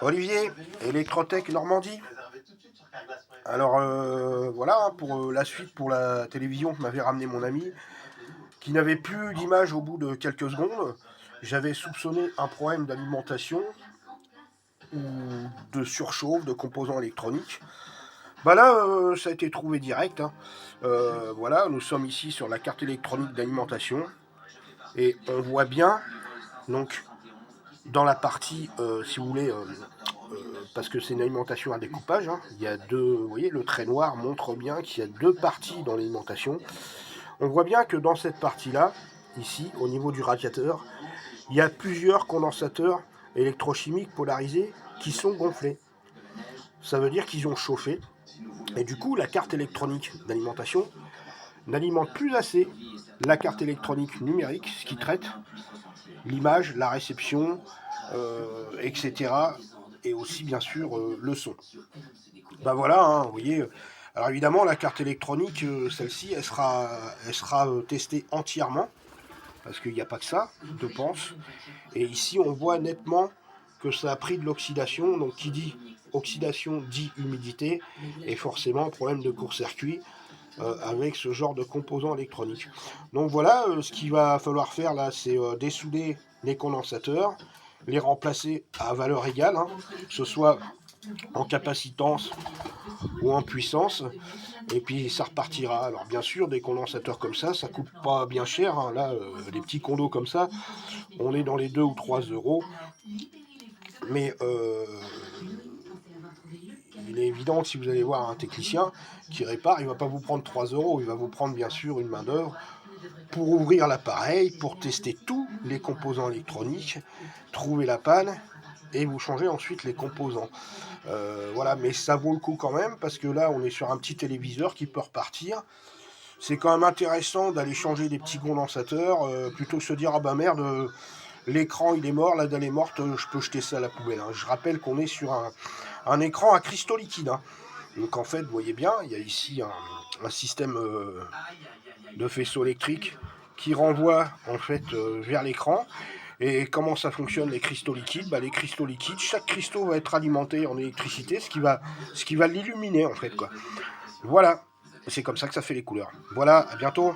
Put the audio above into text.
Olivier, Electrotech Normandie. Alors voilà, pour la suite, pour la télévision que m'avait ramené mon ami, qui n'avait plus d'image au bout de quelques secondes. J'avais soupçonné un problème d'alimentation ou de surchauffe de composants électroniques. Bah là, ça a été trouvé direct, hein. Voilà, nous sommes ici sur la carte électronique d'alimentation et on voit bien, donc, dans la partie, si vous voulez, parce que c'est une alimentation à découpage, hein, il y a deux, vous voyez, le trait noir montre bien qu'il y a deux parties dans l'alimentation. On voit bien que dans cette partie-là, ici, au niveau du radiateur, il y a plusieurs condensateurs électrochimiques polarisés qui sont gonflés. Ça veut dire qu'ils ont chauffé. Et du coup, la carte électronique d'alimentation n'alimente plus assez la carte électronique numérique, ce qui traite l'image, la réception, etc. Et aussi, bien sûr, le son. Ben voilà, hein, vous voyez. Alors évidemment, la carte électronique, celle-ci, elle sera testée entièrement, parce qu'il n'y a pas que ça, je pense. Et ici, on voit nettement que ça a pris de l'oxydation. Donc, qui dit oxydation dit humidité, et forcément, problème de court-circuit avec ce genre de composants électroniques. Donc voilà, ce qu'il va falloir faire là, c'est dessouder les condensateurs, les remplacer à valeur égale, hein, que ce soit en capacitance ou en puissance, et puis ça repartira. Alors bien sûr, des condensateurs comme ça coûte pas bien cher, hein. Là, des petits condos comme ça, on est dans les 2 ou 3 euros, mais il est évident que si vous allez voir un technicien qui répare, il ne va pas vous prendre 3 euros, il va vous prendre bien sûr une main d'œuvre pour ouvrir l'appareil, pour tester tous les composants électroniques, trouver la panne et vous changer ensuite les composants. Voilà, mais ça vaut le coup quand même, parce que là on est sur un petit téléviseur qui peut repartir. C'est quand même intéressant d'aller changer des petits condensateurs, plutôt que se dire ah bah merde, l'écran il est mort, la dalle est morte, je peux jeter ça à la poubelle, hein. Je rappelle qu'on est sur un écran à cristaux liquides, hein. Donc en fait, vous voyez bien, il y a ici un système de faisceau électrique qui renvoie en fait vers l'écran. Et comment ça fonctionne les cristaux liquides? Bah, les cristaux liquides, chaque cristaux va être alimenté en électricité, ce qui va l'illuminer en fait, quoi. Voilà, c'est comme ça que ça fait les couleurs. Voilà, à bientôt.